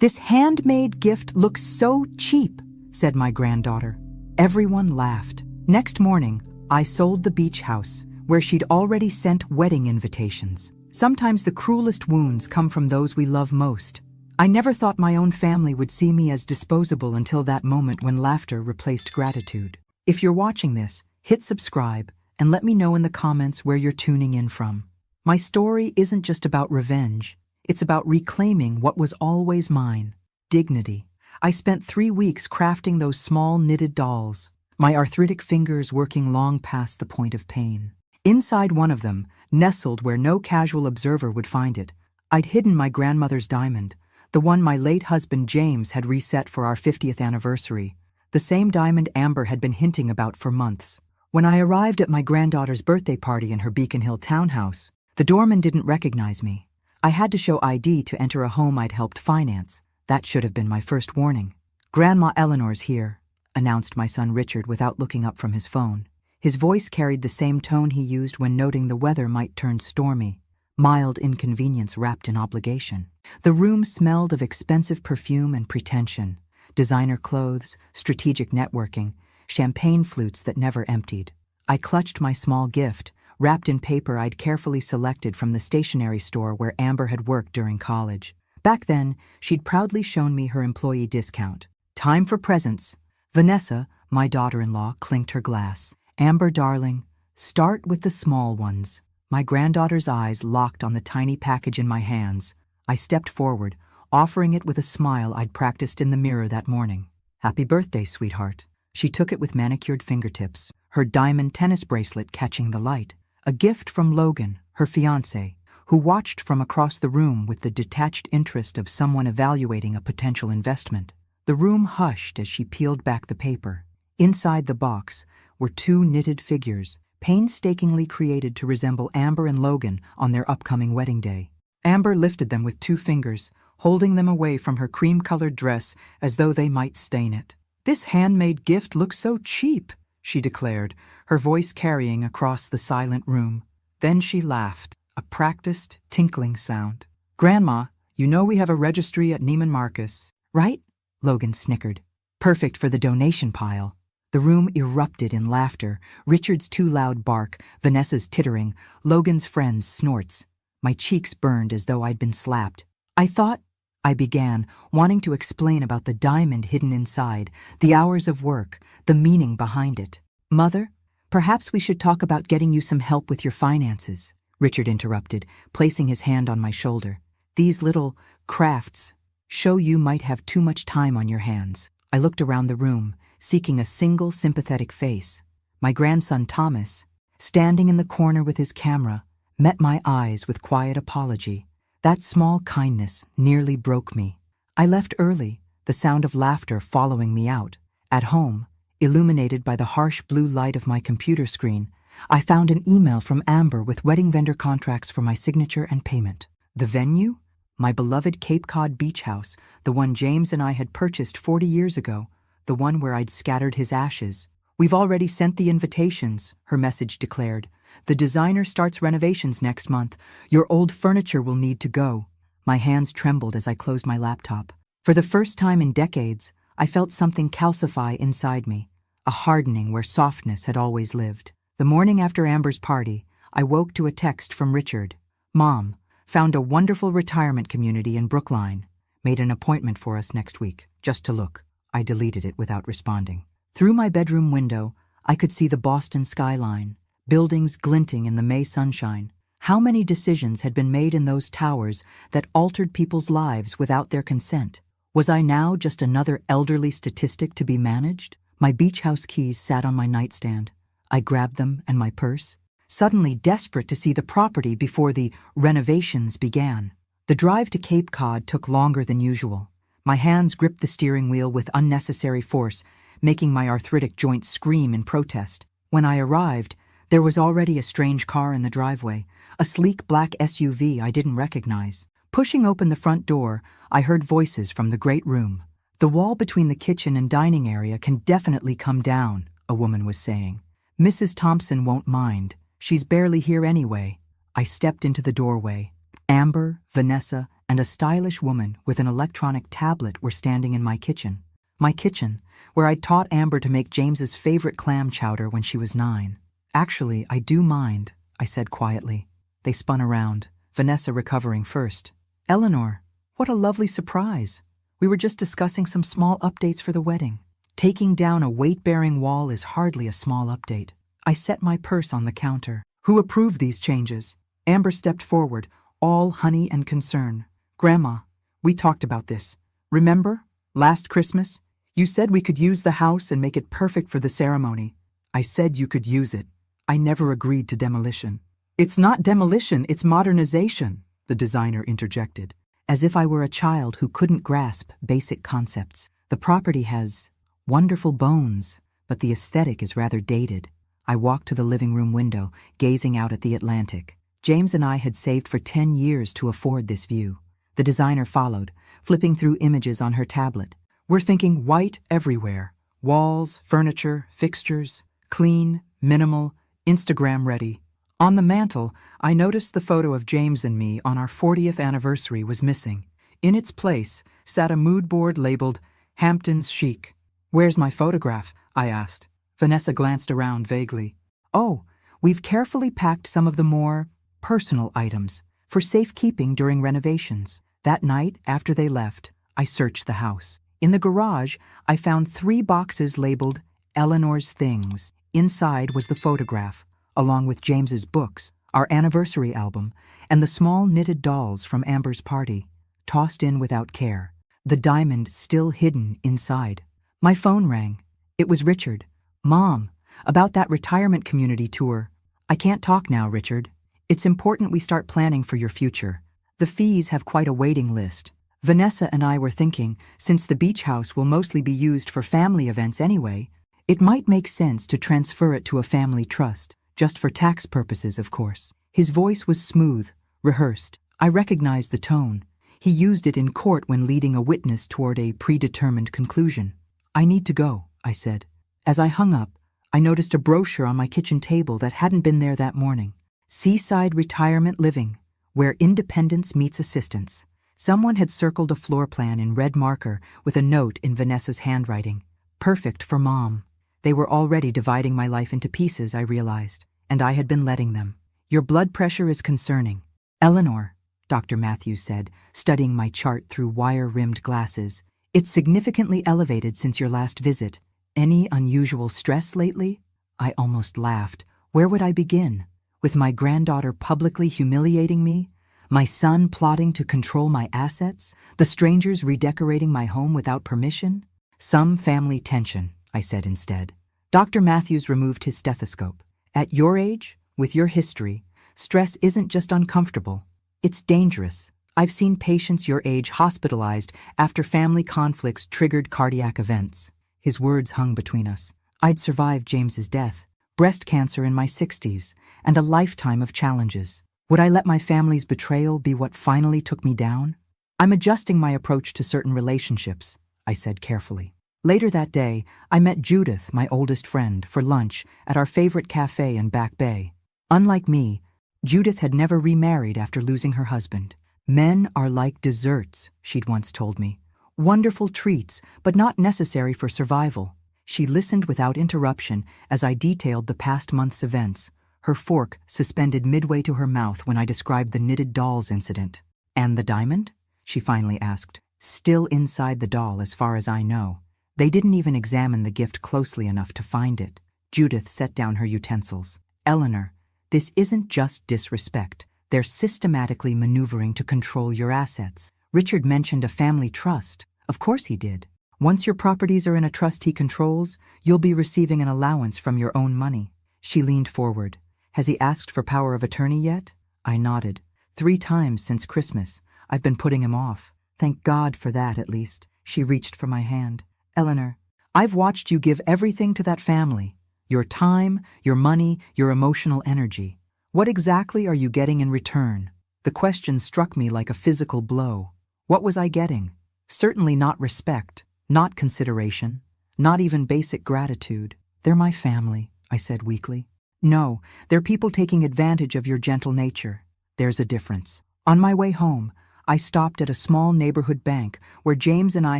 "This handmade gift looks so cheap," said my granddaughter. Everyone laughed. Next morning, I sold the beach house, where she'd already sent wedding invitations. Sometimes the cruelest wounds come from those we love most. I never thought my own family would see me as disposable until that moment when laughter replaced gratitude. If you're watching this, hit subscribe and let me know in the comments where you're tuning in from. My story isn't just about revenge. It's about reclaiming what was always mine: dignity. I spent 3 weeks crafting those small knitted dolls, my arthritic fingers working long past the point of pain. Inside one of them, nestled where no casual observer would find it, I'd hidden my grandmother's diamond, the one my late husband James had reset for our 50th anniversary, the same diamond Amber had been hinting about for months. When I arrived at my granddaughter's birthday party in her Beacon Hill townhouse, the doorman didn't recognize me. I had to show ID to enter a home I'd helped finance. That should have been my first warning. "Grandma Eleanor's here," announced my son Richard without looking up from his phone. His voice carried the same tone he used when noting the weather might turn stormy, mild inconvenience wrapped in obligation. The room smelled of expensive perfume and pretension, designer clothes, strategic networking, champagne flutes that never emptied. I clutched my small gift, wrapped in paper I'd carefully selected from the stationery store where Amber had worked during college. Back then, she'd proudly shown me her employee discount. "Time for presents." Vanessa, my daughter-in-law, clinked her glass. "Amber, darling, start with the small ones." My granddaughter's eyes locked on the tiny package in my hands. I stepped forward, offering it with a smile I'd practiced in the mirror that morning. "Happy birthday, sweetheart." She took it with manicured fingertips, her diamond tennis bracelet catching the light. A gift from Logan, her fiancé, who watched from across the room with the detached interest of someone evaluating a potential investment. The room hushed as she peeled back the paper. Inside the box were 2 knitted figures, painstakingly created to resemble Amber and Logan on their upcoming wedding day. Amber lifted them with 2 fingers, holding them away from her cream-colored dress as though they might stain it. "This handmade gift looks so cheap," she declared, her voice carrying across the silent room. Then she laughed, a practiced, tinkling sound. "Grandma, you know we have a registry at Neiman Marcus, right?" Logan snickered. "Perfect for the donation pile." The room erupted in laughter, Richard's too loud bark, Vanessa's tittering, Logan's friends' snorts. My cheeks burned as though I'd been slapped. I began, wanting to explain about the diamond hidden inside, the hours of work, the meaning behind it. "Mother, perhaps we should talk about getting you some help with your finances," Richard interrupted, placing his hand on my shoulder. "These little crafts show you might have too much time on your hands." I looked around the room, seeking a single sympathetic face. My grandson Thomas, standing in the corner with his camera, met my eyes with quiet apology. That small kindness nearly broke me. I left early, the sound of laughter following me out. At home, illuminated by the harsh blue light of my computer screen, I found an email from Amber with wedding vendor contracts for my signature and payment. The venue? My beloved Cape Cod beach house, the one James and I had purchased 40 years ago, the one where I'd scattered his ashes. "We've already sent the invitations," her message declared. "The designer starts renovations next month. Your old furniture will need to go." My hands trembled as I closed my laptop. For the first time in decades, I felt something calcify inside me, a hardening where softness had always lived. The morning after Amber's party, I woke to a text from Richard. "Mom, found a wonderful retirement community in Brookline. Made an appointment for us next week, just to look." I deleted it without responding. Through my bedroom window, I could see the Boston skyline, buildings glinting in the May sunshine. How many decisions had been made in those towers that altered people's lives without their consent? Was I now just another elderly statistic to be managed? My beach house keys sat on my nightstand. I grabbed them and my purse, suddenly desperate to see the property before the renovations began. The drive to Cape Cod took longer than usual. My hands gripped the steering wheel with unnecessary force, making my arthritic joints scream in protest. When I arrived, there was already a strange car in the driveway, a sleek black SUV I didn't recognize. Pushing open the front door, I heard voices from the great room. "The wall between the kitchen and dining area can definitely come down," a woman was saying. "Mrs. Thompson won't mind. She's barely here anyway." I stepped into the doorway. Amber, Vanessa, and a stylish woman with an electronic tablet were standing in my kitchen. My kitchen, where I'd taught Amber to make James's favorite clam chowder when she was 9. "Actually, I do mind," I said quietly. They spun around, Vanessa recovering first. "Eleanor, what a lovely surprise. We were just discussing some small updates for the wedding." Taking down a weight-bearing wall is hardly a small update. I set my purse on the counter. "Who approved these changes?" Amber stepped forward, all honey and concern. "Grandma, we talked about this. Remember? Last Christmas? You said we could use the house and make it perfect for the ceremony." "I said you could use it. I never agreed to demolition." "It's not demolition, it's modernization," the designer interjected, as if I were a child who couldn't grasp basic concepts. "The property has wonderful bones, but the aesthetic is rather dated." I walked to the living room window, gazing out at the Atlantic. James and I had saved for 10 years to afford this view. The designer followed, flipping through images on her tablet. "We're thinking white everywhere. Walls, furniture, fixtures. Clean, minimal, Instagram ready." On the mantel, I noticed the photo of James and me on our 40th anniversary was missing. In its place sat a mood board labeled Hamptons Chic. "Where's my photograph?" I asked. Vanessa glanced around vaguely. "Oh, we've carefully packed some of the more personal items for safekeeping during renovations." That night, after they left, I searched the house. In the garage, I found 3 boxes labeled Eleanor's Things. Inside was the photograph, along with James's books, our anniversary album, and the small knitted dolls from Amber's party, tossed in without care, the diamond still hidden inside. My phone rang. It was Richard. "Mom, about that retirement community tour." "I can't talk now, Richard. It's important we start planning for your future. The fees have quite a waiting list. Vanessa and I were thinking, since the beach house will mostly be used for family events anyway, it might make sense to transfer it to a family trust, just for tax purposes, of course." His voice was smooth, rehearsed. I recognized the tone. He used it in court when leading a witness toward a predetermined conclusion. "I need to go," I said. As I hung up, I noticed a brochure on my kitchen table that hadn't been there that morning. "Seaside Retirement Living, where independence meets assistance." Someone had circled a floor plan in red marker with a note in Vanessa's handwriting. Perfect for Mom. They were already dividing my life into pieces, I realized, and I had been letting them. "Your blood pressure is concerning." "Eleanor," Dr. Matthews said, studying my chart through wire-rimmed glasses, "it's significantly elevated since your last visit. Any unusual stress lately?" I almost laughed. Where would I begin? With my granddaughter publicly humiliating me? My son plotting to control my assets? The strangers redecorating my home without permission? "Some family tension," I said instead. Dr. Matthews removed his stethoscope. "At your age, with your history, stress isn't just uncomfortable. It's dangerous. I've seen patients your age hospitalized after family conflicts triggered cardiac events." His words hung between us. I'd survived James's death, breast cancer in my 60s, and a lifetime of challenges. Would I let my family's betrayal be what finally took me down? "I'm adjusting my approach to certain relationships," I said carefully. Later that day, I met Judith, my oldest friend, for lunch at our favorite cafe in Back Bay. Unlike me, Judith had never remarried after losing her husband. "Men are like desserts," she'd once told me. "Wonderful treats, but not necessary for survival." She listened without interruption as I detailed the past month's events, her fork suspended midway to her mouth when I described the knitted dolls incident. "And the diamond?" she finally asked. "Still inside the doll as far as I know. They didn't even examine the gift closely enough to find it." Judith set down her utensils. "Eleanor, this isn't just disrespect. They're systematically maneuvering to control your assets. Richard mentioned a family trust. Of course he did. Once your properties are in a trust he controls, you'll be receiving an allowance from your own money." She leaned forward. "Has he asked for power of attorney yet?" I nodded. 3 times since Christmas. I've been putting him off. "Thank God for that, at least." She reached for my hand. "Eleanor, I've watched you give everything to that family. Your time, your money, your emotional energy. What exactly are you getting in return?" The question struck me like a physical blow. What was I getting? Certainly not respect, not consideration, not even basic gratitude. "They're my family," I said weakly. "No, they're people taking advantage of your gentle nature. There's a difference." On my way home, I stopped at a small neighborhood bank where James and I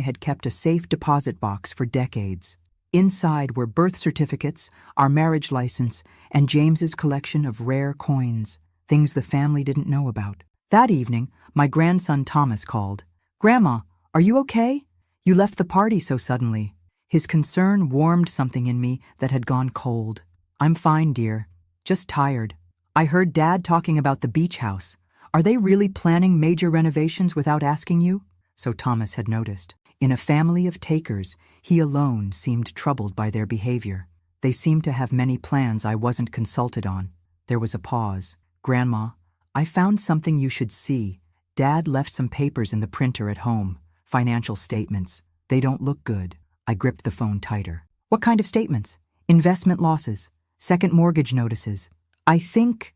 had kept a safe deposit box for decades. Inside were birth certificates, our marriage license, and James's collection of rare coins, things the family didn't know about. That evening, my grandson Thomas called. "Grandma, are you okay? You left the party so suddenly." His concern warmed something in me that had gone cold. "I'm fine, dear. Just tired. I heard Dad talking about the beach house. Are they really planning major renovations without asking you?" So Thomas had noticed. In a family of takers, he alone seemed troubled by their behavior. They seemed to have many plans I wasn't consulted on. There was a pause. "Grandma, I found something you should see. Dad left some papers in the printer at home. Financial statements. They don't look good." I gripped the phone tighter. "What kind of statements? Investment losses? Second mortgage notices? I think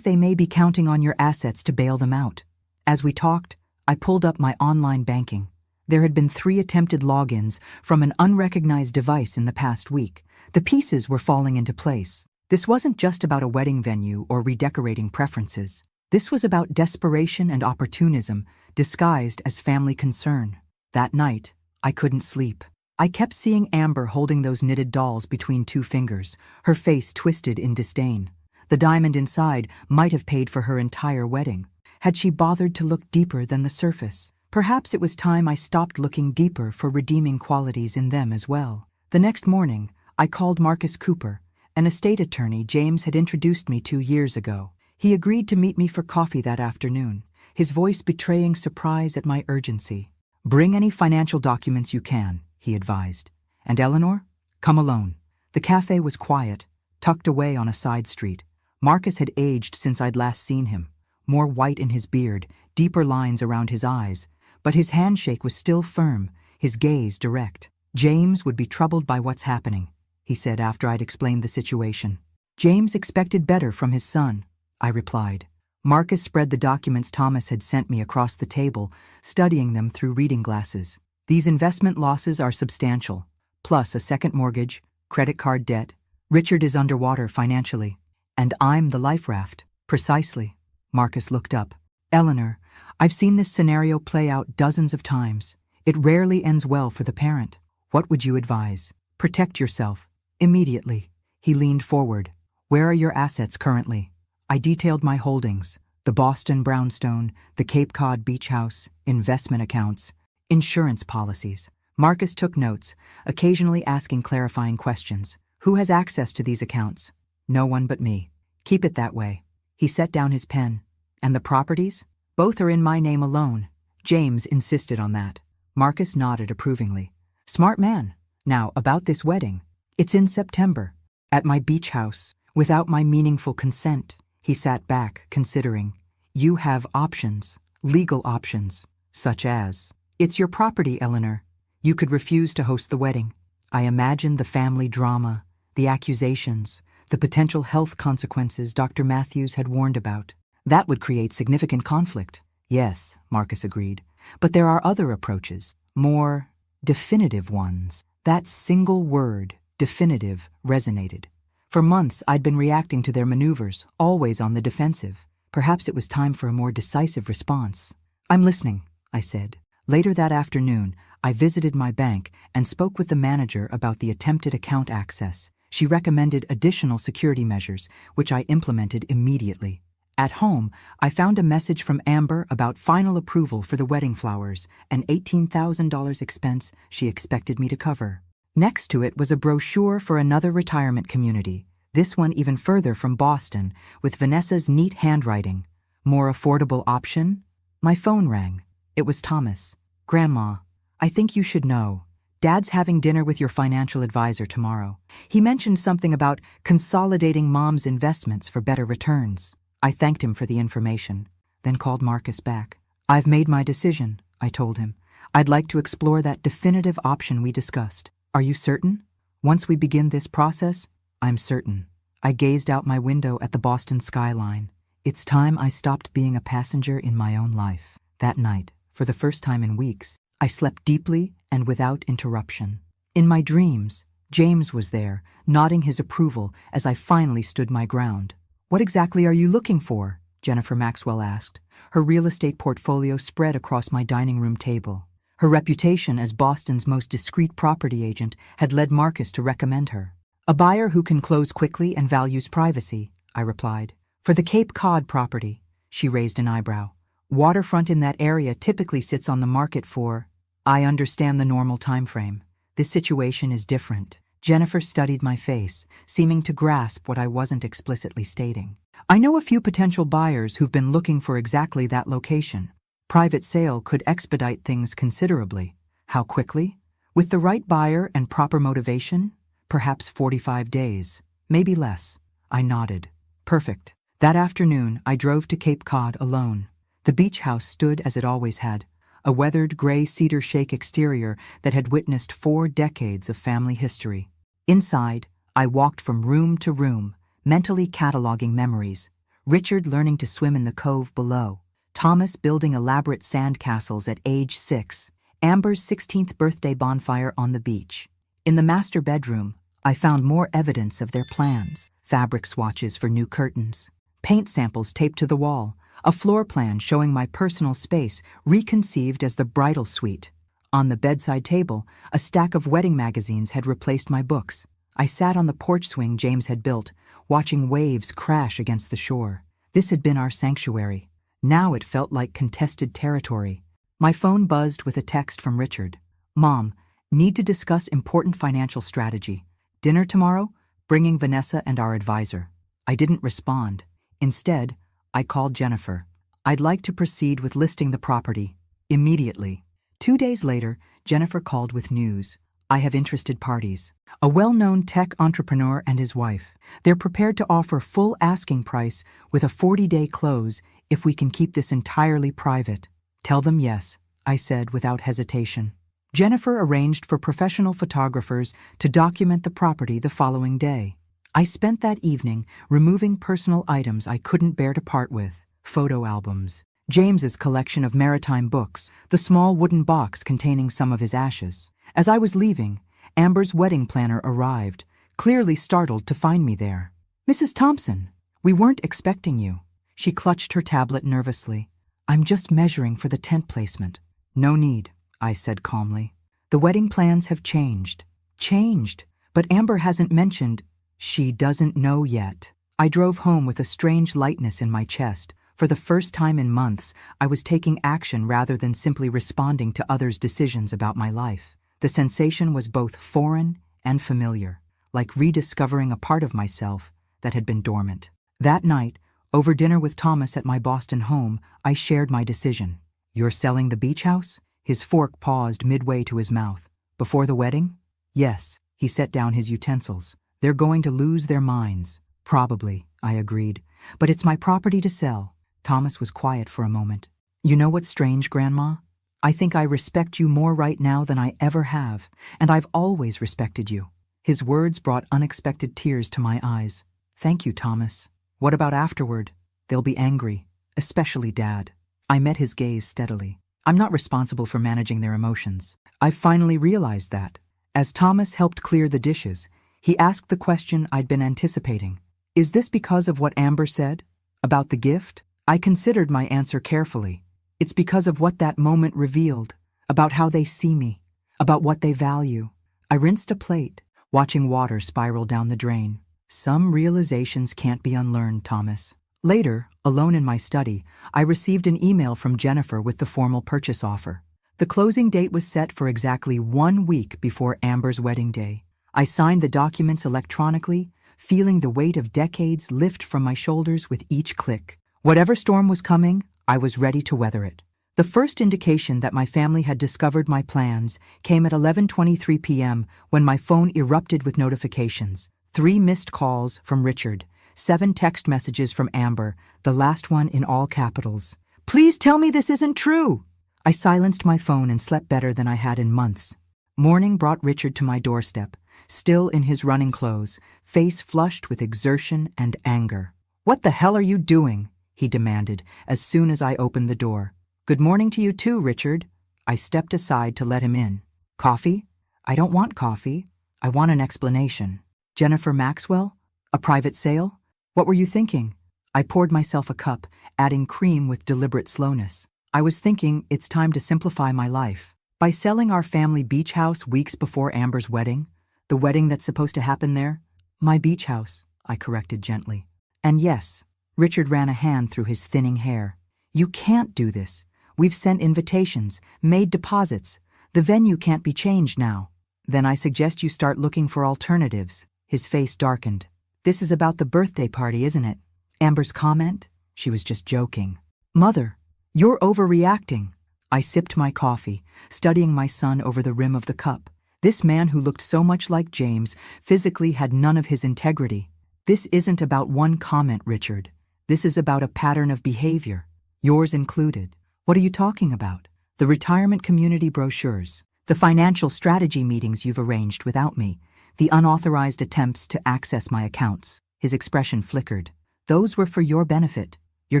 they may be counting on your assets to bail them out." As we talked, I pulled up my online banking. There had been 3 attempted logins from an unrecognized device in the past week. The pieces were falling into place. This wasn't just about a wedding venue or redecorating preferences. This was about desperation and opportunism disguised as family concern. That night, I couldn't sleep. I kept seeing Amber holding those knitted dolls between 2 fingers, her face twisted in disdain. The diamond inside might have paid for her entire wedding. Had she bothered to look deeper than the surface? Perhaps it was time I stopped looking deeper for redeeming qualities in them as well. The next morning, I called Marcus Cooper, an estate attorney James had introduced me to years ago. He agreed to meet me for coffee that afternoon, his voice betraying surprise at my urgency. "Bring any financial documents you can," he advised. "And Eleanor, come alone." The cafe was quiet, tucked away on a side street. Marcus had aged since I'd last seen him, more white in his beard, deeper lines around his eyes, but his handshake was still firm, his gaze direct. "James would be troubled by what's happening," he said after I'd explained the situation. "James expected better from his son," I replied. Marcus spread the documents Thomas had sent me across the table, studying them through reading glasses. "These investment losses are substantial, plus a second mortgage, credit card debt. Richard is underwater financially. And I'm the life raft." "Precisely." Marcus looked up. "Eleanor, I've seen this scenario play out dozens of times. It rarely ends well for the parent. What would you advise? Protect yourself. Immediately." He leaned forward. "Where are your assets currently?" I detailed my holdings: the Boston brownstone, the Cape Cod beach house, investment accounts, insurance policies. Marcus took notes, occasionally asking clarifying questions. "Who has access to these accounts?" "No one but me." "Keep it that way." He set down his pen. "And the properties?" "Both are in my name alone." James insisted on that. Marcus nodded approvingly. "Smart man. Now, about this wedding. It's in September. At my beach house, without my meaningful consent." He sat back, considering. "You have options, legal options, such as, it's your property, Eleanor. You could refuse to host the wedding." I imagined the family drama, the accusations, the potential health consequences Dr. Matthews had warned about. That would create significant conflict. "Yes," Marcus agreed. "But there are other approaches, more definitive ones." That single word, definitive, resonated. For months, I'd been reacting to their maneuvers, always on the defensive. Perhaps it was time for a more decisive response. "I'm listening," I said. Later that afternoon, I visited my bank and spoke with the manager about the attempted account access. She recommended additional security measures, which I implemented immediately. At home, I found a message from Amber about final approval for the wedding flowers, an $18,000 expense she expected me to cover. Next to it was a brochure for another retirement community, this one even further from Boston, with Vanessa's neat handwriting. "More affordable option?" My phone rang. It was Thomas. "Grandma, I think you should know. Dad's having dinner with your financial advisor tomorrow. He mentioned something about consolidating Mom's investments for better returns." I thanked him for the information, then called Marcus back. "I've made my decision," I told him. "I'd like to explore that definitive option we discussed. Are you certain? Once we begin this process?" "I'm certain." I gazed out my window at the Boston skyline. It's time I stopped being a passenger in my own life. That night, for the first time in weeks, I slept deeply and without interruption. In my dreams, James was there, nodding his approval as I finally stood my ground. "What exactly are you looking for?" Jennifer Maxwell asked, Her real estate portfolio spread across my dining room table. Her reputation as Boston's most discreet property agent had led Marcus to recommend her. A buyer who can close quickly and values privacy, I replied. For the Cape Cod property, she raised an eyebrow. Waterfront in that area typically sits on the market for... I understand the normal time frame. This situation is different. Jennifer studied my face, seeming to grasp what I wasn't explicitly stating. I know a few potential buyers who've been looking for exactly that location. Private sale could expedite things considerably. How quickly? With the right buyer and proper motivation? Perhaps 45 days. Maybe less. I nodded. Perfect. That afternoon, I drove to Cape Cod alone. The beach house stood as it always had, a weathered gray cedar shake exterior that had witnessed 4 decades of family history. Inside, I walked from room to room, mentally cataloging memories. Richard learning to swim in the cove below, Thomas building elaborate sand castles at age 6, Amber's 16th birthday bonfire on the beach. In the master bedroom, I found more evidence of their plans: fabric swatches for new curtains, paint samples taped to the wall, a floor plan showing my personal space reconceived as the bridal suite. On the bedside table, a stack of wedding magazines had replaced my books. I sat on the porch swing James had built, watching waves crash against the shore. This had been our sanctuary. Now it felt like contested territory. My phone buzzed with a text from Richard. Mom, need to discuss important financial strategy. Dinner tomorrow? Bringing Vanessa and our advisor. I didn't respond. Instead, I called Jennifer. I'd like to proceed with listing the property. Immediately. 2 days later, Jennifer called with news. I have interested parties. A well-known tech entrepreneur and his wife. They're prepared to offer full asking price with a 40-day close if we can keep this entirely private. Tell them yes, I said without hesitation. Jennifer arranged for professional photographers to document the property the following day. I spent that evening removing personal items I couldn't bear to part with. Photo albums, James's collection of maritime books, the small wooden box containing some of his ashes. As I was leaving, Amber's wedding planner arrived, clearly startled to find me there. Mrs. Thompson, we weren't expecting you. She clutched her tablet nervously. I'm just measuring for the tent placement. No need, I said calmly. The wedding plans have changed. Changed, but Amber hasn't mentioned... She doesn't know yet. I drove home with a strange lightness in my chest. For the first time in months, I was taking action rather than simply responding to others' decisions about my life. The sensation was both foreign and familiar, like rediscovering a part of myself that had been dormant. That night, over dinner with Thomas at my Boston home, I shared my decision. You're selling the beach house? His fork paused midway to his mouth. Before the wedding? Yes. He set down his utensils. They're going to lose their minds. Probably, I agreed. But it's my property to sell. Thomas was quiet for a moment. You know what's strange, Grandma? I think I respect you more right now than I ever have, and I've always respected you. His words brought unexpected tears to my eyes. Thank you, Thomas. What about afterward? They'll be angry, especially Dad. I met his gaze steadily. I'm not responsible for managing their emotions. I've finally realized that. As Thomas helped clear the dishes, he asked the question I'd been anticipating. Is this because of what Amber said? About the gift? I considered my answer carefully. It's because of what that moment revealed, about how they see me, about what they value. I rinsed a plate, watching water spiral down the drain. Some realizations can't be unlearned, Thomas. Later, alone in my study, I received an email from Jennifer with the formal purchase offer. The closing date was set for exactly 1 week before Amber's wedding day. I signed the documents electronically, feeling the weight of decades lift from my shoulders with each click. Whatever storm was coming, I was ready to weather it. The first indication that my family had discovered my plans came at 11:23 p.m. when my phone erupted with notifications. 3 missed calls from Richard, 7 text messages from Amber, the last one in all capitals. Please tell me this isn't true! I silenced my phone and slept better than I had in months. Morning brought Richard to my doorstep, still in his running clothes, face flushed with exertion and anger. What the hell are you doing? He demanded as soon as I opened the door. Good morning to you too, Richard. I stepped aside to let him in. Coffee? I don't want coffee. I want an explanation. Jennifer Maxwell? A private sale? What were you thinking? I poured myself a cup, adding cream with deliberate slowness. I was thinking it's time to simplify my life. By selling our family beach house weeks before Amber's wedding, the wedding that's supposed to happen there, my beach house, I corrected gently. And yes, Richard ran a hand through his thinning hair. You can't do this. We've sent invitations, made deposits. The venue can't be changed now. Then I suggest you start looking for alternatives. His face darkened. This is about the birthday party, isn't it? Amber's comment? She was just joking. Mother, you're overreacting. I sipped my coffee, studying my son over the rim of the cup. This man who looked so much like James physically had none of his integrity. This isn't about one comment, Richard. This is about a pattern of behavior, yours included. What are you talking about? The retirement community brochures, the financial strategy meetings you've arranged without me, the unauthorized attempts to access my accounts. His expression flickered. Those were for your benefit. You're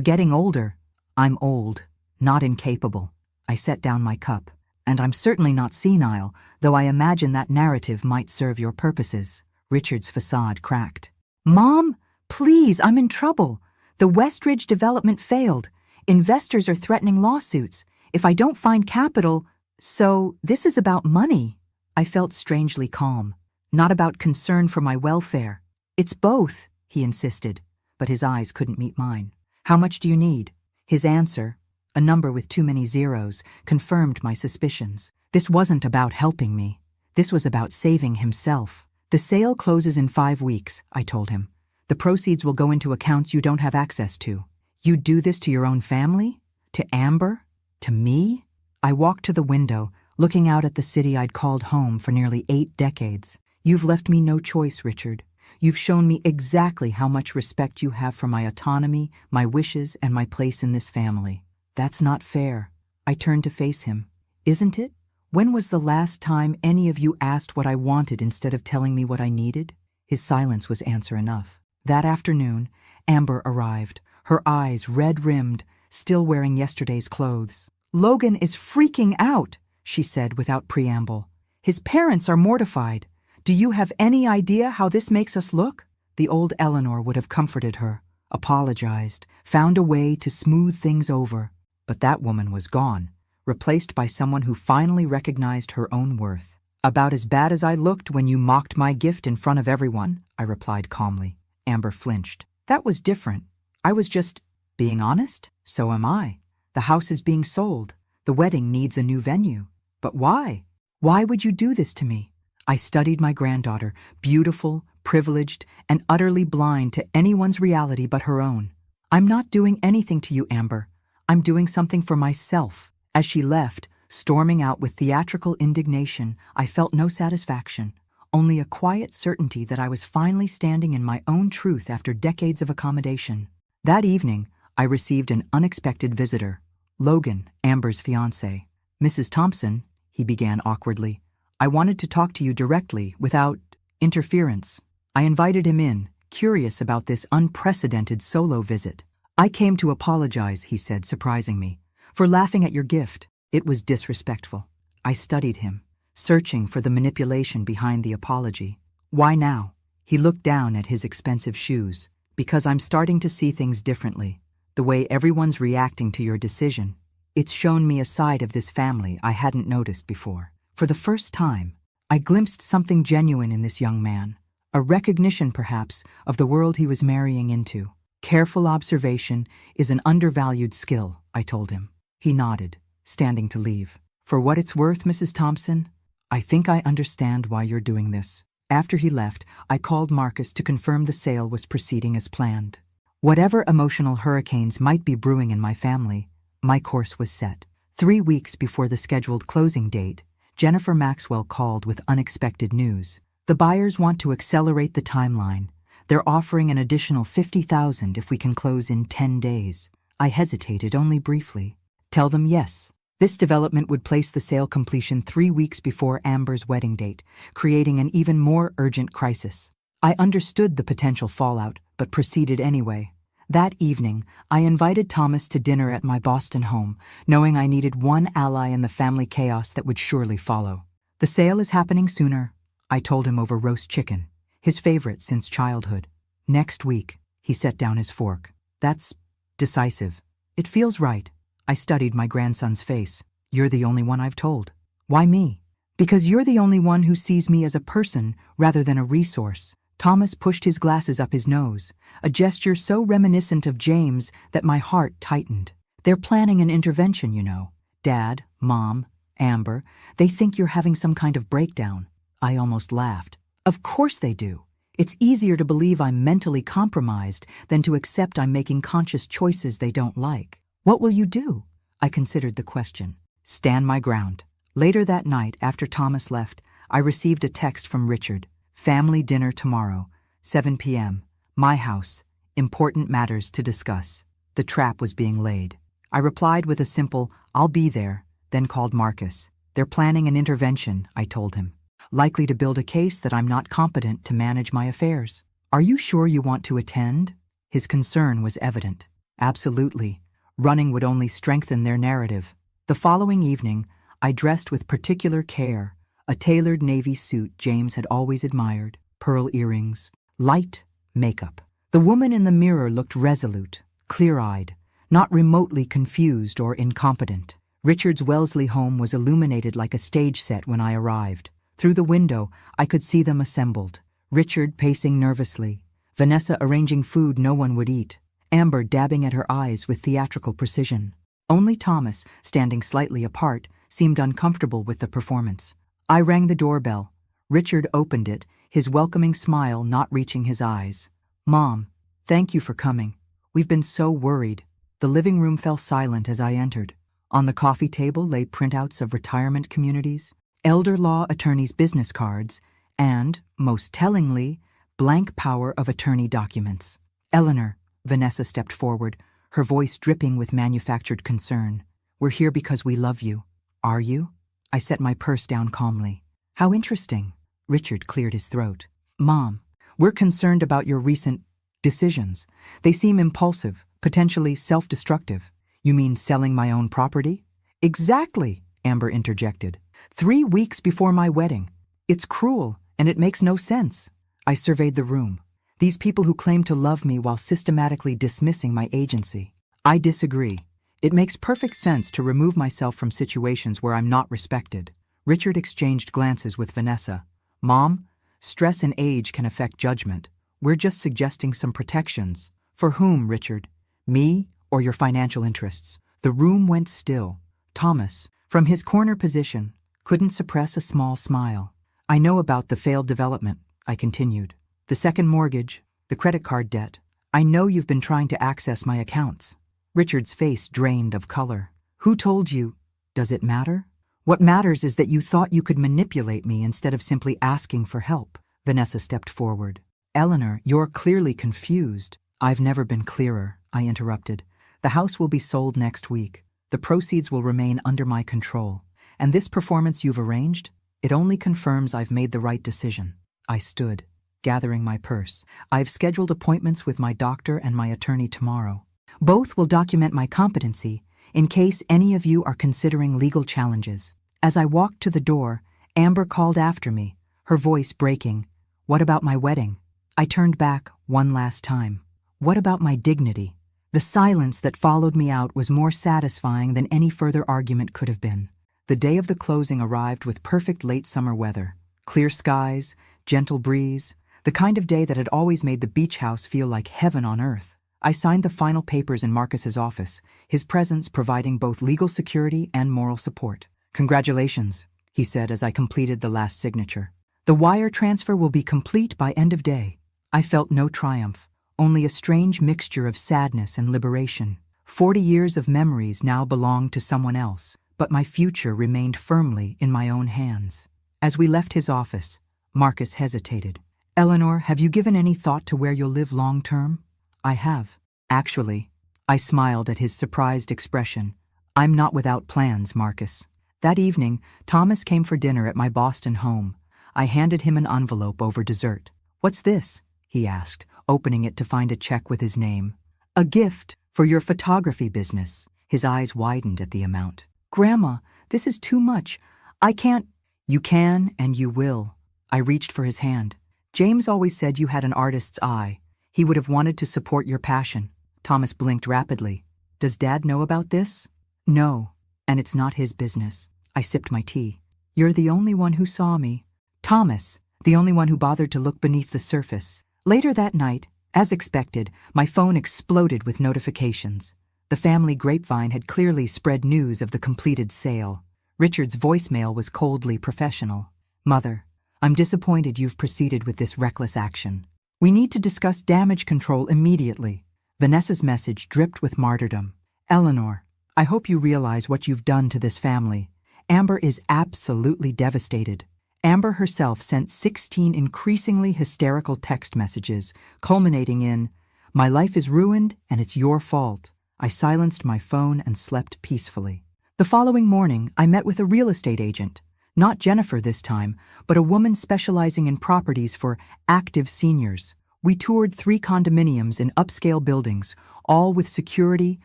getting older. I'm old, not incapable. I set down my cup. And I'm certainly not senile, though I imagine that narrative might serve your purposes. Richard's facade cracked. Mom, please, I'm in trouble. The Westridge development failed. Investors are threatening lawsuits. If I don't find capital, so this is about money. I felt strangely calm, not about concern for my welfare. It's both, he insisted, but his eyes couldn't meet mine. How much do you need? His answer, a number with too many zeros, confirmed my suspicions. This wasn't about helping me. This was about saving himself. The sale closes in 5 weeks, I told him. The proceeds will go into accounts you don't have access to. You do this to your own family? To Amber? To me? I walked to the window, looking out at the city I'd called home for nearly 8 decades. You've left me no choice, Richard. You've shown me exactly how much respect you have for my autonomy, my wishes, and my place in this family. That's not fair. I turned to face him. Isn't it? When was the last time any of you asked what I wanted instead of telling me what I needed? His silence was answer enough. That afternoon, Amber arrived, her eyes red-rimmed, still wearing yesterday's clothes. Logan is freaking out, she said without preamble. His parents are mortified. Do you have any idea how this makes us look? The old Eleanor would have comforted her, apologized, found a way to smooth things over. But that woman was gone, replaced by someone who finally recognized her own worth. About as bad as I looked when you mocked my gift in front of everyone, I replied calmly. Amber flinched. That was different. I was just being honest. So am I. The house is being sold. The wedding needs a new venue. But why? Why would you do this to me? I studied my granddaughter, beautiful, privileged, and utterly blind to anyone's reality but her own. I'm not doing anything to you, Amber. I'm doing something for myself. As she left, storming out with theatrical indignation, I felt no satisfaction, only a quiet certainty that I was finally standing in my own truth after decades of accommodation. That evening, I received an unexpected visitor. Logan, Amber's fiancé. Mrs. Thompson, he began awkwardly, I wanted to talk to you directly, without interference. I invited him in, curious about this unprecedented solo visit. I came to apologize, he said, surprising me, for laughing at your gift. It was disrespectful. I studied him, searching for the manipulation behind the apology. Why now? He looked down at his expensive shoes. Because I'm starting to see things differently. The way everyone's reacting to your decision. It's shown me a side of this family I hadn't noticed before. For the first time, I glimpsed something genuine in this young man. A recognition, perhaps, of the world he was marrying into. Careful observation is an undervalued skill, I told him. He nodded, standing to leave. For what it's worth, Mrs. Thompson, I think I understand why you're doing this. After he left, I called Marcus to confirm the sale was proceeding as planned. Whatever emotional hurricanes might be brewing in my family, my course was set. 3 weeks before the scheduled closing date, Jennifer Maxwell called with unexpected news. The buyers want to accelerate the timeline. They're offering an additional $50,000 if we can close in 10 days. I hesitated only briefly. Tell them yes. This development would place the sale completion 3 weeks before Amber's wedding date, creating an even more urgent crisis. I understood the potential fallout, but proceeded anyway. That evening, I invited Thomas to dinner at my Boston home, knowing I needed one ally in the family chaos that would surely follow. The sale is happening sooner, I told him over roast chicken, his favorite since childhood. Next week, he set down his fork. That's decisive. It feels right. I studied my grandson's face. You're the only one I've told. Why me? Because you're the only one who sees me as a person rather than a resource. Thomas pushed his glasses up his nose, a gesture so reminiscent of James that my heart tightened. They're planning an intervention, you know. Dad, Mom, Amber, they think you're having some kind of breakdown. I almost laughed. Of course they do. It's easier to believe I'm mentally compromised than to accept I'm making conscious choices they don't like. What will you do? I considered the question. Stand my ground. Later that night, after Thomas left, I received a text from Richard. Family dinner tomorrow, 7 p.m. My house. Important matters to discuss. The trap was being laid. I replied with a simple, I'll be there, then called Marcus. They're planning an intervention, I told him. Likely to build a case that I'm not competent to manage my affairs. Are you sure you want to attend? His concern was evident. Absolutely. Running would only strengthen their narrative. The following evening, I dressed with particular care, a tailored navy suit James had always admired, pearl earrings, light makeup. The woman in the mirror looked resolute, clear-eyed, not remotely confused or incompetent. Richard's Wellesley home was illuminated like a stage set when I arrived. Through the window, I could see them assembled. Richard pacing nervously, Vanessa arranging food no one would eat, Amber dabbing at her eyes with theatrical precision. Only Thomas, standing slightly apart, seemed uncomfortable with the performance. I rang the doorbell. Richard opened it, his welcoming smile not reaching his eyes. Mom, thank you for coming. We've been so worried. The living room fell silent as I entered. On the coffee table lay printouts of retirement communities, elder law attorneys' business cards, and, most tellingly, blank power of attorney documents. Eleanor, Vanessa stepped forward, her voice dripping with manufactured concern. We're here because we love you. Are you? I set my purse down calmly. How interesting. Richard cleared his throat. Mom, we're concerned about your recent decisions. They seem impulsive, potentially self-destructive. You mean selling my own property? Exactly, Amber interjected. 3 weeks before my wedding. It's cruel, and it makes no sense. I surveyed the room. These people who claim to love me while systematically dismissing my agency. I disagree. It makes perfect sense to remove myself from situations where I'm not respected. Richard exchanged glances with Vanessa. Mom, stress and age can affect judgment. We're just suggesting some protections. For whom, Richard? Me or your financial interests? The room went still. Thomas, from his corner position, couldn't suppress a small smile. I know about the failed development, I continued. The second mortgage, the credit card debt. I know you've been trying to access my accounts. Richard's face drained of color. Who told you? Does it matter? What matters is that you thought you could manipulate me instead of simply asking for help. Vanessa stepped forward. Eleanor, you're clearly confused. I've never been clearer, I interrupted. The house will be sold next week. The proceeds will remain under my control. And this performance you've arranged, it only confirms I've made the right decision. I stood, gathering my purse. I've scheduled appointments with my doctor and my attorney tomorrow. Both will document my competency in case any of you are considering legal challenges. As I walked to the door, Amber called after me, her voice breaking. What about my wedding? I turned back one last time. What about my dignity? The silence that followed me out was more satisfying than any further argument could have been. The day of the closing arrived with perfect late summer weather. Clear skies, gentle breeze, the kind of day that had always made the beach house feel like heaven on earth. I signed the final papers in Marcus's office, his presence providing both legal security and moral support. Congratulations, he said as I completed the last signature. The wire transfer will be complete by end of day. I felt no triumph, only a strange mixture of sadness and liberation. 40 years of memories now belonged to someone else, but my future remained firmly in my own hands. As we left his office, Marcus hesitated. Eleanor, have you given any thought to where you'll live long-term? I have. Actually, I smiled at his surprised expression. I'm not without plans, Marcus. That evening, Thomas came for dinner at my Boston home. I handed him an envelope over dessert. What's this? He asked, opening it to find a check with his name. A gift for your photography business. His eyes widened at the amount. Grandma, this is too much. I can't. You can and you will. I reached for his hand. James always said you had an artist's eye. He would have wanted to support your passion. Thomas blinked rapidly. Does Dad know about this? No, and it's not his business. I sipped my tea. You're the only one who saw me. Thomas, the only one who bothered to look beneath the surface. Later that night, as expected, my phone exploded with notifications. The family grapevine had clearly spread news of the completed sale. Richard's voicemail was coldly professional. Mother, I'm disappointed you've proceeded with this reckless action. We need to discuss damage control immediately. Vanessa's message dripped with martyrdom. Eleanor, I hope you realize what you've done to this family. Amber is absolutely devastated. Amber herself sent 16 increasingly hysterical text messages, culminating in, "My life is ruined and it's your fault." I silenced my phone and slept peacefully. The following morning, I met with a real estate agent. Not Jennifer this time, but a woman specializing in properties for active seniors. We toured 3 condominiums in upscale buildings, all with security,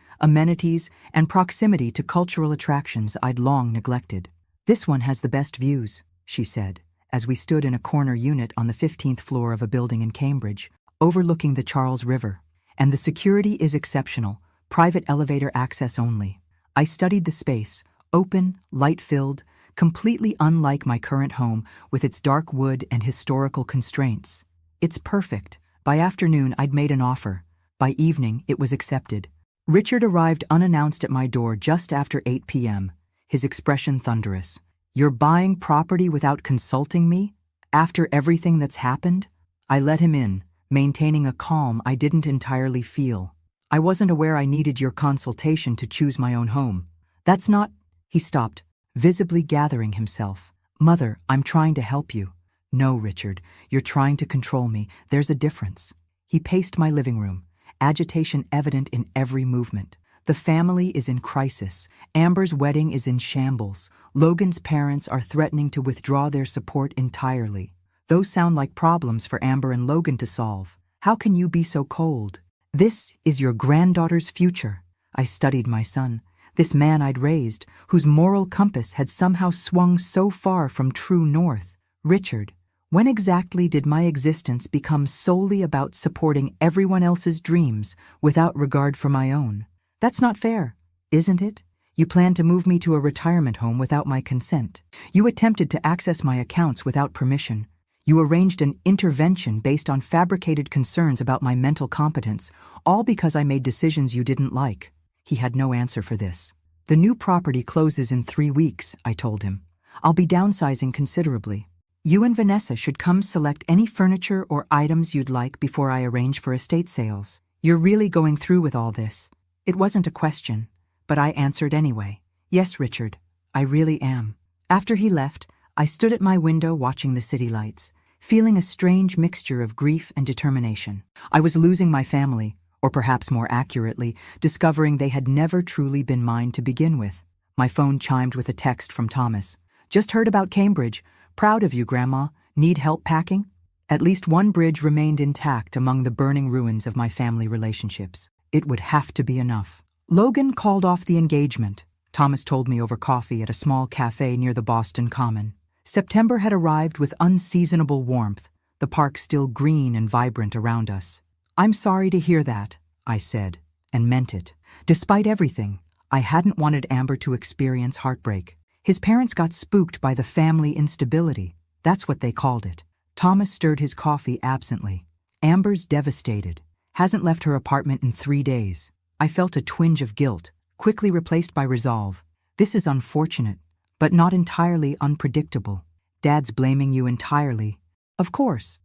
amenities, and proximity to cultural attractions I'd long neglected. "This one has the best views," she said, as we stood in a corner unit on the 15th floor of a building in Cambridge, overlooking the Charles River. "And the security is exceptional, private elevator access only." I studied the space, open, light-filled, completely unlike my current home with its dark wood and historical constraints. "It's perfect." By afternoon, I'd made an offer. By evening, it was accepted. Richard arrived unannounced at my door just after 8 p.m., his expression thunderous. "You're buying property without consulting me? After everything that's happened?" I let him in, maintaining a calm I didn't entirely feel. "I wasn't aware I needed your consultation to choose my own home. That's not—" He stopped, visibly gathering himself. "Mother, I'm trying to help you." "No, Richard, you're trying to control me. There's a difference." He paced my living room, agitation evident in every movement. "The family is in crisis. Amber's wedding is in shambles. Logan's parents are threatening to withdraw their support entirely. Those sound like problems for Amber and Logan to solve. How can you be so cold? This is your granddaughter's future." I studied my son, this man I'd raised, whose moral compass had somehow swung so far from true north. "Richard, when exactly did my existence become solely about supporting everyone else's dreams without regard for my own? That's not fair, isn't it? You planned to move me to a retirement home without my consent. You attempted to access my accounts without permission. You arranged an intervention based on fabricated concerns about my mental competence, all because I made decisions you didn't like." He had no answer for this. "The new property closes in 3 weeks," I told him. "I'll be downsizing considerably. You and Vanessa should come select any furniture or items you'd like before I arrange for estate sales. You're really going through with all this." It wasn't a question, but I answered anyway. "Yes, Richard, I really am." After he left, I stood at my window watching the city lights, feeling a strange mixture of grief and determination. I was losing my family, or perhaps more accurately, discovering they had never truly been mine to begin with. My phone chimed with a text from Thomas. "Just heard about Cambridge. Proud of you, Grandma. Need help packing?" At least one bridge remained intact among the burning ruins of my family relationships. It would have to be enough. Logan called off the engagement, Thomas told me over coffee at a small cafe near the Boston Common. September had arrived with unseasonable warmth, the park still green and vibrant around us. "I'm sorry to hear that," I said, and meant it. Despite everything, I hadn't wanted Amber to experience heartbreak. His parents got spooked by the family instability. That's what they called it. Thomas stirred his coffee absently. "Amber's devastated. Hasn't left her apartment in 3 days." I felt a twinge of guilt, quickly replaced by resolve. "This is unfortunate, but not entirely unpredictable. Dad's blaming you entirely." Of course